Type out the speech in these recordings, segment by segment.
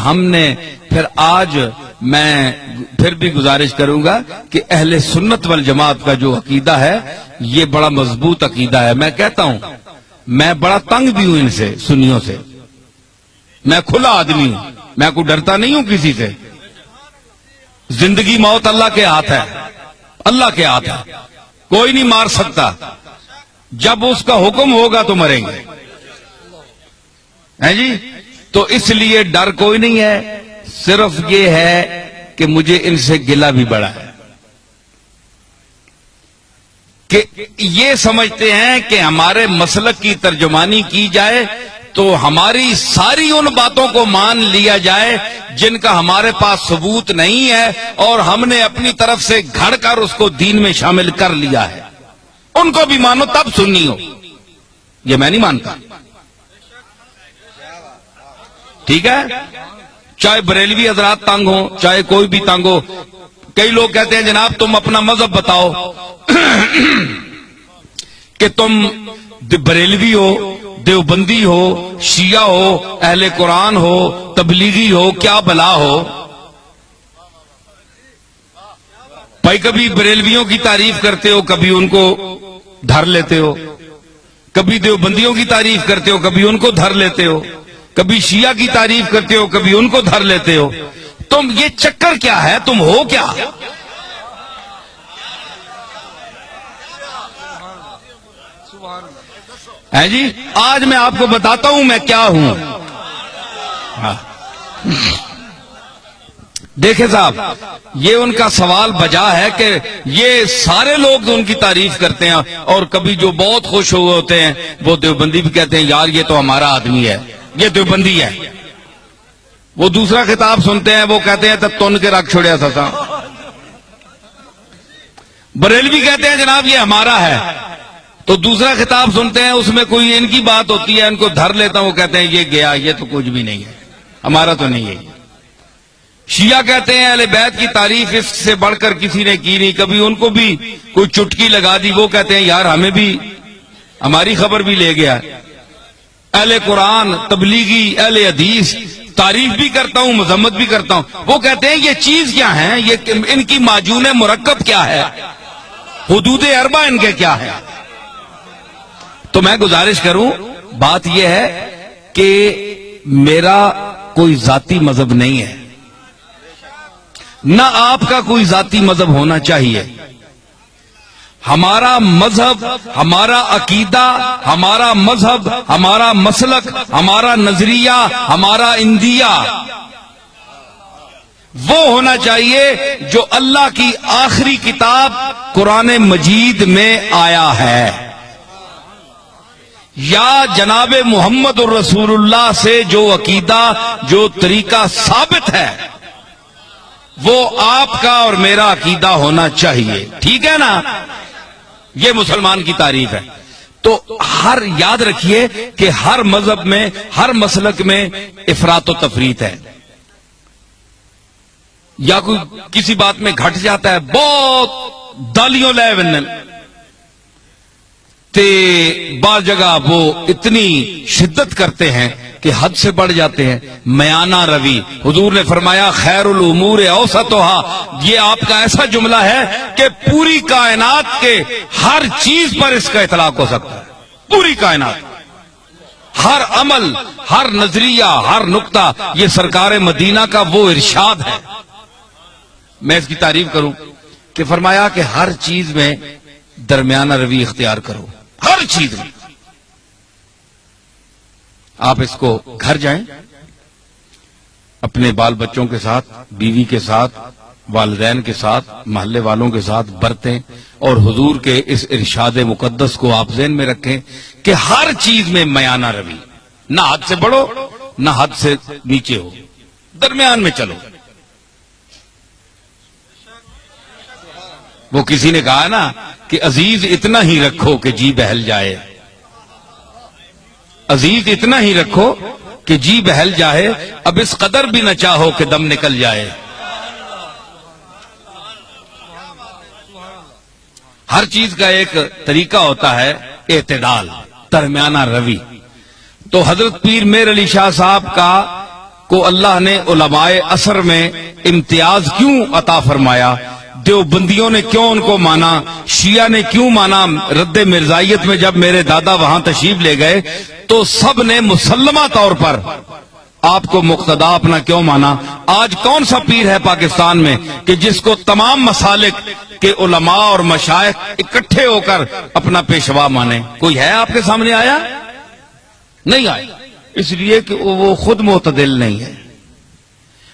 ہم نے پھر آج میں پھر بھی گزارش کروں گا کہ اہل سنت والجماعت کا جو عقیدہ ہے یہ بڑا مضبوط عقیدہ ہے. میں کہتا ہوں میں بڑا تنگ بھی ہوں ان سے، سنیوں سے. میں کھلا آدمی ہوں، میں کوئی ڈرتا نہیں ہوں کسی سے. زندگی موت اللہ کے ہاتھ ہے، اللہ کے ہاتھ ہے، کوئی نہیں مار سکتا. جب اس کا حکم ہوگا تو مریں گے، ہیں جی. تو اس لیے ڈر کوئی نہیں ہے، صرف یہ ہے کہ مجھے ان سے گلہ بھی بڑا ہے کہ یہ سمجھتے ہیں کہ ہمارے مسلک کی ترجمانی کی جائے تو ہماری ساری ان باتوں کو مان لیا جائے جن کا ہمارے پاس ثبوت نہیں ہے اور ہم نے اپنی طرف سے گھڑ کر اس کو دین میں شامل کر لیا ہے. ان کو بھی مانو تب سنی ہو، یہ میں نہیں مانتا. ٹھیک ہے، چاہے بریلوی حضرات تنگ ہو، چاہے کوئی بھی تنگ ہو. کئی لوگ کہتے ہیں جناب تم اپنا مذہب بتاؤ کہ تم بریلوی ہو، دیوبندی ہو، شیعہ ہو، اہل قرآن ہو، تبلیغی ہو، کیا بلا ہو. بھائی کبھی بریلویوں کی تعریف کرتے ہو، کبھی ان کو دھر لیتے ہو، کبھی دیوبندیوں کی تعریف کرتے ہو، کبھی ان کو دھر لیتے ہو، کبھی شیعہ کی تعریف کرتے ہو، کبھی ان کو دھر لیتے ہو. تم یہ چکر کیا ہے؟ تم ہو کیا؟ ہے جی. آج میں آپ کو بتاتا ہوں میں کیا ہوں. دیکھیں صاحب، یہ ان کا سوال بجا ہے کہ یہ سارے لوگ ان کی تعریف کرتے ہیں اور کبھی جو بہت خوش ہوئے ہوتے ہیں وہ دیوبندی بھی کہتے ہیں یار یہ تو ہمارا آدمی ہے، یہ دیوبندی ہے. وہ دوسرا خطاب سنتے ہیں وہ کہتے ہیں تب تن کے رکھ چھوڑیا سسا. بریلوی کہتے ہیں جناب یہ ہمارا ہے، تو دوسرا خطاب سنتے ہیں اس میں کوئی ان کی بات ہوتی ہے، ان کو دھر لیتا ہوں، وہ کہتے ہیں یہ گیا، یہ تو کچھ بھی نہیں ہے، ہمارا تو نہیں ہے. شیعہ کہتے ہیں اہل بیت کی تعریف اس سے بڑھ کر کسی نے کی نہیں، کبھی ان کو بھی کوئی چٹکی لگا دی، وہ کہتے ہیں یار ہمیں بھی ہماری خبر بھی لے گیا. اہل قرآن، تبلیغی، اہل حدیث تعریف بھی کرتا ہوں، مذمت بھی کرتا ہوں. وہ کہتے ہیں یہ چیز کیا ہے، یہ ان کی معجون مرکب کیا ہے، حدود اربع ان کے کیا ہے. تو میں گزارش کروں، بات یہ ہے کہ میرا کوئی ذاتی مذہب نہیں ہے، نہ آپ کا کوئی ذاتی مذہب ہونا چاہیے. ہمارا مذہب، ہمارا عقیدہ، ہمارا مذہب، ہمارا مسلک، ہمارا نظریہ، ہمارا اندیہ وہ ہونا چاہیے جو اللہ کی آخری کتاب قرآن مجید میں آیا ہے، یا جناب محمد الرسول اللہ سے جو عقیدہ، جو طریقہ ثابت ہے وہ آپ کا اور میرا عقیدہ ہونا چاہیے. ٹھیک ہے نا؟ یہ مسلمان کی تعریف ہے. تو ہر یاد رکھیے کہ ہر مذہب میں، ہر مسلک میں افراط و تفریط ہے. یا کوئی کسی بات میں گھٹ جاتا ہے، بہت دالیوں لے ونن تے بعض جگہ وہ اتنی شدت کرتے ہیں کہ حد سے بڑھ جاتے ہیں. میانہ روی، حضور نے فرمایا خیر الامور اوسطھا، یہ آپ کا ایسا جملہ ہے کہ پوری کائنات کے ہر چیز پر اس کا اطلاق ہو سکتا ہے. پوری کائنات، ہر عمل، ہر نظریہ، ہر نقطہ، یہ سرکار مدینہ کا وہ ارشاد ہے. میں اس کی تعریف کروں کہ فرمایا کہ ہر چیز میں درمیانہ روی اختیار کرو، ہر چیز میں. آپ اس کو گھر جائیں، اپنے بال بچوں کے ساتھ، بیوی کے ساتھ، والدین کے ساتھ، محلے والوں کے ساتھ برتیں اور حضور کے اس ارشاد مقدس کو آپ ذہن میں رکھیں کہ ہر چیز میں میانہ روی، نہ حد سے بڑھو نہ حد سے نیچے ہو، درمیان میں چلو. وہ کسی نے کہا نا کہ عزیز اتنا ہی رکھو کہ جی بہل جائے، عزیز اتنا ہی رکھو کہ جی بہل جائے، اب اس قدر بھی نہ چاہو کہ دم نکل جائے. ہر چیز کا ایک طریقہ ہوتا ہے اعتدال، درمیانہ روی. تو حضرت پیر میر علی شاہ صاحب کا کو اللہ نے علماء عصر میں امتیاز کیوں عطا فرمایا؟ دیوبندیوں نے کیوں ان کو مانا؟ شیعہ نے کیوں مانا؟ رد مرزائیت میں جب میرے دادا وہاں تشریف لے گئے تو سب نے مسلمہ طور پر آپ کو مقتدا اپنا کیوں مانا؟ آج کون سا پیر ہے پاکستان میں کہ جس کو تمام مسالک کے علماء اور مشائخ اکٹھے ہو کر اپنا پیشوا مانے؟ کوئی ہے آپ کے سامنے آیا؟ نہیں آیا، اس لیے کہ وہ خود معتدل نہیں ہے،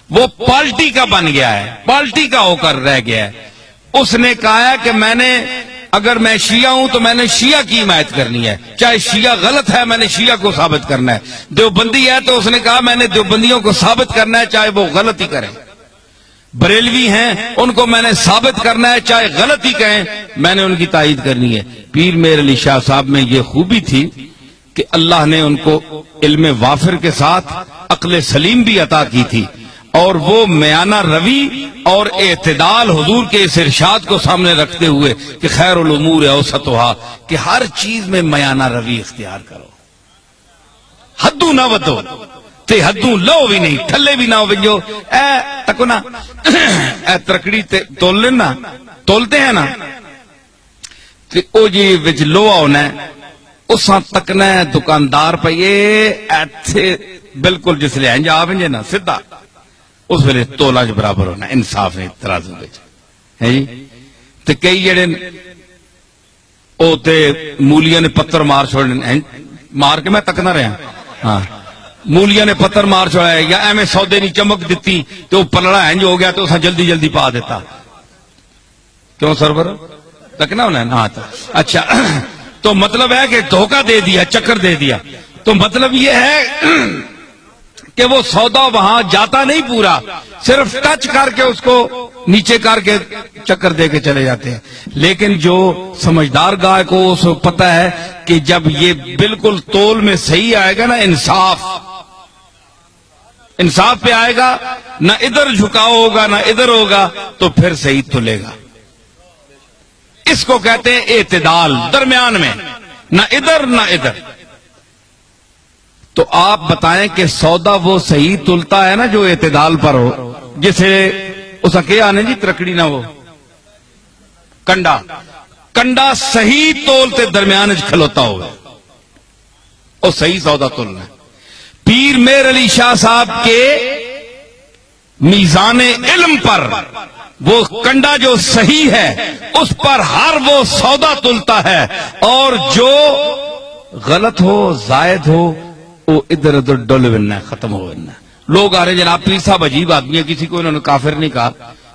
وہ پارٹی کا بن گیا ہے، پارٹی کا ہو کر رہ گیا ہے۔ اس نے کہا کہ اگر میں شیعہ ہوں تو میں نے شیعہ کی حمایت کرنی ہے، چاہے شیعہ غلط ہے میں نے شیعہ کو ثابت کرنا ہے۔ دیوبندی ہے تو اس نے کہا میں نے دیوبندیوں کو ثابت کرنا ہے چاہے وہ غلط ہی کریں۔ بریلوی ہیں ان کو میں نے ثابت کرنا ہے چاہے غلط ہی کہیں، میں نے ان کی تائید کرنی ہے۔ پیر میر علی شاہ صاحب میں یہ خوبی تھی کہ اللہ نے ان کو علم وافر کے ساتھ عقل سلیم بھی عطا کی تھی، اور وہ میانہ روی اور اعتدال حضور کے اس ارشاد کو سامنے رکھتے ہوئے کہ خیر الامور اوسطھا، کہ ہر چیز میں میانہ روی اختیار کرو، حدوں نہ ودو تے حدوں لو بھی نہیں، ٹھلے بھی نہ ہو جو اے تکو نا اے ترکڑی تے تول لینا، تولتے ہیں نا تے او جی وچ لوہا ہونا ہے، اساں تکنا ہے دکاندار پہ یہ ایتھے بالکل جس لئے انجا آویں جے نا سدھا اس ویلے تولا جو برابر ہونا، انصاف ہے ترازو وچ ہے جی۔ تے کئی جڑے او تے مولیاں نے پتھر مار چھوڑنے، مار کے میں تکنا رہا ہاں، مولیاں نے پتھر مار چھوڑا ہے یا ایویں سودے نہیں چمک دیتی تو پلڑا انج ہو گیا تو اساں جلدی جلدی پا دیتا، کیوں سرور تکنا ہونا ہے نا؟ اچھا تو مطلب ہے کہ دھوکہ دے دیا، چکر دے دیا، تو مطلب یہ ہے کہ وہ سودا وہاں جاتا نہیں پورا، صرف ٹچ کر کے اس کو نیچے کر کے چکر دے کے چلے جاتے ہیں۔ لیکن جو سمجھدار گائے کو اس کو پتہ ہے کہ جب یہ بالکل تول میں صحیح آئے گا نا، انصاف پہ آئے گا، نہ ادھر جھکاؤ ہوگا نہ ادھر ہوگا، تو پھر صحیح تلے گا۔ اس کو کہتے ہیں اعتدال، درمیان میں، نہ ادھر نہ ادھر۔ تو آپ بتائیں کہ سودا وہ صحیح تلتا ہے نا جو اعتدال پر ہو، جسے اس کے آنے جی ترکڑی نہ ہو، کنڈا صحیح تولتے درمیان کھلوتا ہوگا، اور صحیح سودا تلنا ہے۔ پیر میر علی شاہ صاحب کے میزان علم پر وہ کنڈا جو صحیح ہے اس پر ہر وہ سودا تلتا ہے، اور جو غلط ہو زائد ہو وہ ادھر ادھر ڈل بننا ہے، ختم ہو بننا ہے۔ لوگ آ رہے جناب پیر صاحب عجیب آدمی ہے، کسی کو انہوں نے کافر نہیں کہا،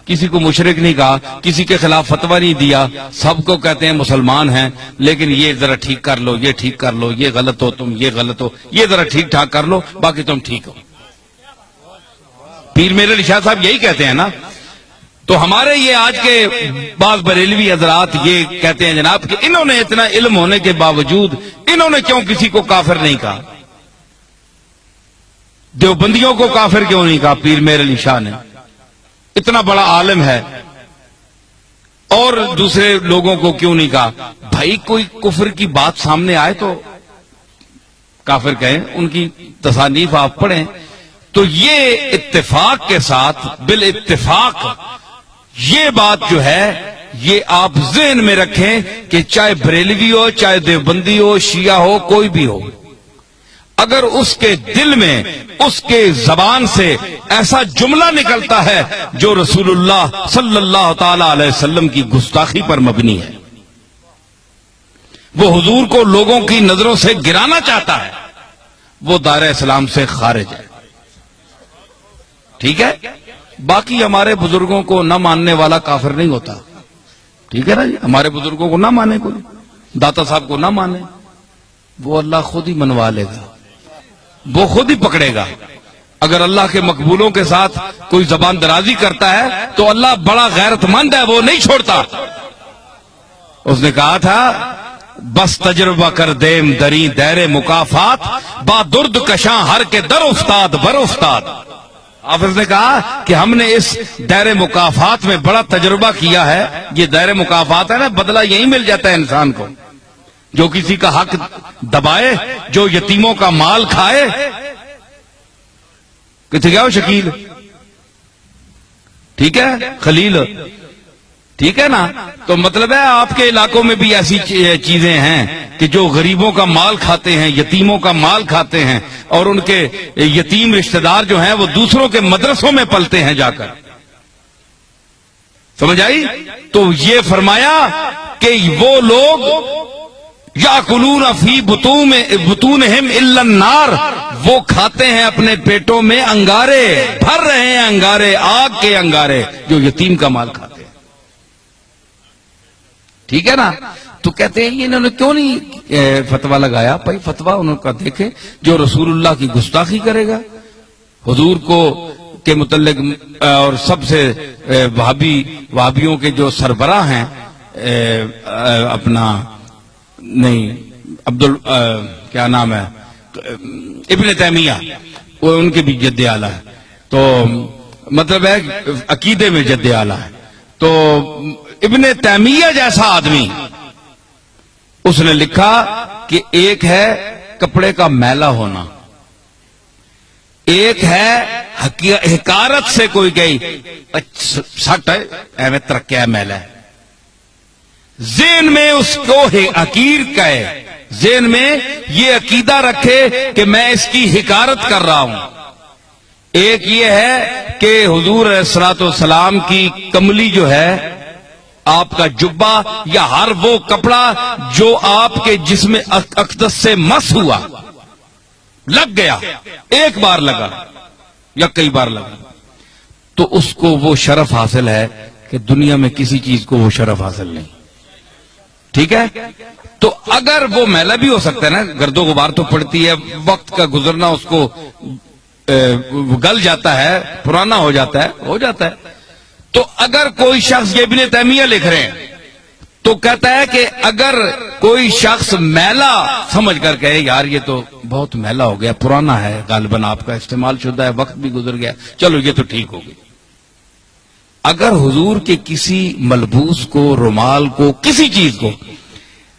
کسی کو مشرک نہیں کہا، کسی کے خلاف فتویٰ نہیں دیا، سب کو کہتے ہیں مسلمان ہیں، لیکن یہ ذرا ٹھیک کر لو، یہ ٹھیک کر لو، یہ غلط ہو تم، یہ غلط ہو، یہ ذرا ٹھیک ٹھاک کر لو، باقی تم ٹھیک ہو۔ پیر میر علی شاہ صاحب یہی کہتے ہیں نا۔ تو ہمارے یہ آج کے بعض بریلوی حضرات یہ کہتے ہیں جناب کہ انہوں نے اتنا علم ہونے کے باوجود انہوں نے کیوں کسی کو کافر نہیں کہا؟ دیوبندیوں کو کافر کیوں نہیں کہا پیر میر علی شاہ نے؟ اتنا بڑا عالم ہے، اور دوسرے لوگوں کو کیوں نہیں کہا؟ بھائی کوئی کفر کی بات سامنے آئے تو کافر کہیں، ان کی تصانیف آپ پڑھیں تو یہ اتفاق کے ساتھ بالاتفاق یہ بات جو ہے یہ آپ ذہن میں رکھیں کہ چاہے بریلوی ہو، چاہے دیوبندی ہو، شیعہ ہو، کوئی بھی ہو، اگر اس کے دل میں اس کے زبان سے ایسا جملہ نکلتا ہے جو رسول اللہ صلی اللہ تعالی علیہ وسلم کی گستاخی پر مبنی ہے، وہ حضور کو لوگوں کی نظروں سے گرانا چاہتا ہے، وہ دائرہ اسلام سے خارج ہے۔ ٹھیک ہے؟ باقی ہمارے بزرگوں کو نہ ماننے والا کافر نہیں ہوتا، ٹھیک ہے نا جی؟ ہمارے بزرگوں کو نہ مانے، کوئی داتا صاحب کو نہ مانے، وہ اللہ خود ہی منوا لے گا، وہ خود ہی پکڑے گا۔ اگر اللہ کے مقبولوں کے ساتھ کوئی زبان درازی کرتا ہے تو اللہ بڑا غیرت مند ہے، وہ نہیں چھوڑتا۔ اس نے کہا تھا بس تجربہ کر دیم دری دیر مکافات، با درد کشاں ہر کے در افتاد بر افتاد۔ حافظ نے کہا کہ ہم نے اس دائر مکافات میں بڑا تجربہ کیا ہے۔ یہ دائر مکافات ہے نا، بدلہ یہی مل جاتا ہے انسان کو، جو کسی کا حق دبائے، جو یتیموں کا مال کھائے، کتنے گیا شکیل؟ ٹھیک ہے، خلیل، ٹھیک ہے نا؟ تو مطلب ہے آپ کے علاقوں میں بھی ایسی چیزیں ہیں کہ جو غریبوں کا مال کھاتے ہیں، یتیموں کا مال کھاتے ہیں، اور ان کے یتیم رشتہ دار جو ہیں وہ دوسروں کے مدرسوں میں پلتے ہیں جا کر. سمجھ آئی؟ تو یہ فرمایا کہ وہ لوگ یاکلون فی بطونہم الا النار، وہ کھاتے ہیں اپنے پیٹوں میں انگارے، بھر رہے ہیں انگارے، آگ کے انگارے جو یتیم کا مال کھاتے ہیں. ٹھیک ہے نا؟ تو کہتے ہیں انہوں نے کیوں نہیں فتویٰ لگایا؟ بھائی فتویٰ انہوں کا دیکھیں، جو رسول اللہ کی گستاخی کرے گا، حضور کو کے متعلق، اور سب سے وہابیوں کے جو سربراہ ہیں، اپنا نہیں کیا نام ہے، ابن تیمیہ، وہ ان کے بھی جد اعلیٰ ہے. تو مطلب ہے عقیدے میں جد اعلیٰ ہے. تو ابن تیمیہ جیسا آدمی، اس نے لکھا کہ ایک ہے کپڑے کا میلا ہونا، ایک ہے حکارت سے کوئی گئی سٹ ہے ایویں ترکیا میلا ہے، ذہن میں اس کو حقیر کہے، ذہن میں یہ عقیدہ رکھے کہ میں اس کی حکارت کر رہا ہوں. ایک یہ ہے کہ حضور علیہ الصلوۃ والسلام کی کملی جو ہے، آپ کا جبہ یا ہر وہ کپڑا جو آپ کے جسم اقدس سے مس ہوا، لگ گیا، ایک بار لگا یا کئی بار لگا، تو اس کو وہ شرف حاصل ہے کہ دنیا میں کسی چیز کو وہ شرف حاصل نہیں. ٹھیک ہے؟ تو اگر وہ میلا بھی ہو سکتا ہے نا، گرد و غبار تو پڑتی ہے، وقت کا گزرنا اس کو گل جاتا ہے، پرانا ہو جاتا ہے. تو اگر کوئی شخص، یہ ابن تیمیہ لکھ رہے ہیں، تو کہتا ہے کہ اگر کوئی شخص میلا سمجھ کر کہے یار یہ تو بہت میلا ہو گیا، پرانا ہے، غالباً آپ کا استعمال شدہ ہے، وقت بھی گزر گیا، چلو یہ تو ٹھیک ہو گئی. اگر حضور کے کسی ملبوس کو، رومال کو، کسی چیز کو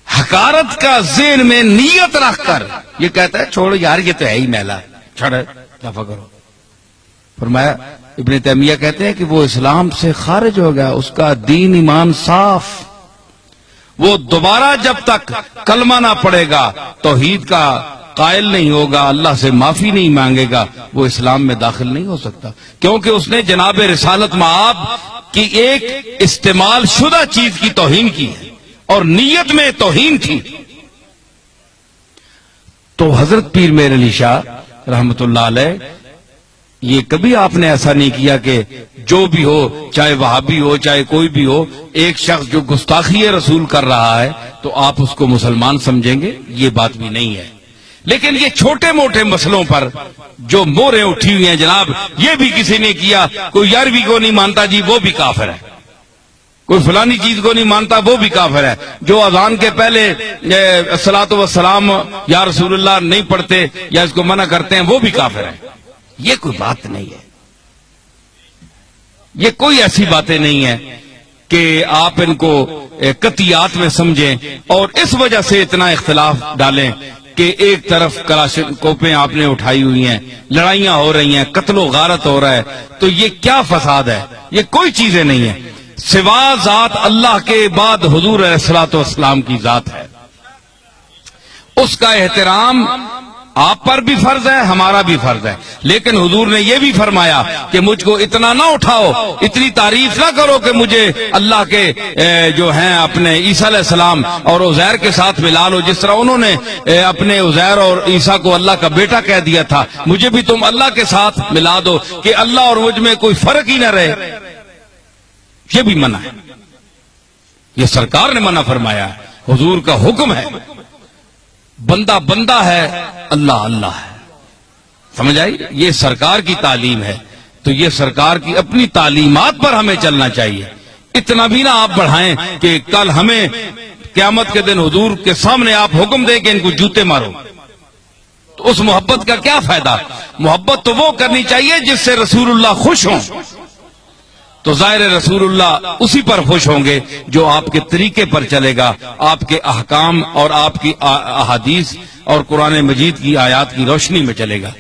حقارت کا ذہن میں نیت رکھ کر یہ کہتا ہے چھوڑو یار یہ تو ہے ہی میلا، چھڑے دفع کرو، فرمایا ابن تیمیہ کہتے ہیں کہ وہ اسلام سے خارج ہو گیا، اس کا دین ایمان صاف، وہ دوبارہ جب تک کلمہ نہ پڑھے گا، توحید کا قائل نہیں ہوگا، اللہ سے معافی نہیں مانگے گا، وہ اسلام میں داخل نہیں ہو سکتا، کیونکہ اس نے جناب رسالت مآب کی ایک استعمال شدہ چیز کی توہین کی ہے، اور نیت میں توہین تھی. تو حضرت پیر میر علی شاہ رحمت اللہ علیہ، یہ کبھی آپ نے ایسا نہیں کیا کہ جو بھی ہو، چاہے وہابی ہو چاہے کوئی بھی ہو، ایک شخص جو گستاخی رسول کر رہا ہے تو آپ اس کو مسلمان سمجھیں گے، یہ بات بھی نہیں ہے. لیکن یہ چھوٹے موٹے مسئلوں پر جو موریں اٹھی ہوئی ہیں جناب، یہ بھی کسی نے کیا، کوئی 11ویں کو نہیں مانتا جی وہ بھی کافر ہے، کوئی فلانی چیز کو نہیں مانتا وہ بھی کافر ہے، جو اذان کے پہلے الصلاۃ والسلام یا رسول اللہ نہیں پڑھتے یا اس کو منع کرتے ہیں وہ بھی کافر ہے. یہ کوئی بات نہیں ہے، یہ کوئی ایسی باتیں نہیں ہیں کہ آپ ان کو قطعیات میں سمجھیں اور اس وجہ سے اتنا اختلاف ڈالیں کہ ایک طرف کلاشنکوفیں آپ نے اٹھائی ہوئی ہیں، لڑائیاں ہو رہی ہیں، قتل و غارت ہو رہا ہے، تو یہ کیا فساد ہے؟ یہ کوئی چیزیں نہیں ہیں، سوا ذات اللہ کے بعد حضور علیہ الصلوۃ والسلام کی ذات ہے، اس کا احترام آپ پر بھی فرض ہے، ہمارا بھی فرض ہے. لیکن حضور نے یہ بھی فرمایا کہ مجھ کو اتنا نہ اٹھاؤ، اتنی تعریف نہ کرو کہ مجھے اللہ کے جو ہیں اپنے عیسیٰ علیہ السلام اور عزیر کے ساتھ ملا لو، جس طرح انہوں نے اپنے عزیر اور عیسیٰ کو اللہ کا بیٹا کہہ دیا تھا، مجھے بھی تم اللہ کے ساتھ ملا دو کہ اللہ اور مجھ میں کوئی فرق ہی نہ رہے. یہ بھی منع ہے، یہ سرکار نے منع فرمایا ہے، حضور کا حکم ہے. بندہ بندہ ہے، اللہ اللہ ہے. سمجھ آئی؟ یہ سرکار کی تعلیم ہے، تو یہ سرکار کی اپنی تعلیمات پر ہمیں چلنا چاہیے. اتنا بھی نہ آپ بڑھائیں کہ کل ہمیں قیامت کے دن حضور کے سامنے آپ حکم دیں کہ ان کو جوتے مارو، تو اس محبت کا کیا فائدہ؟ محبت تو وہ کرنی چاہیے جس سے رسول اللہ خوش ہوں، تو ظاہر رسول اللہ اسی پر خوش ہوں گے جو آپ کے طریقے پر چلے گا، آپ کے احکام اور آپ کی احادیث اور قرآن مجید کی آیات کی روشنی میں چلے گا.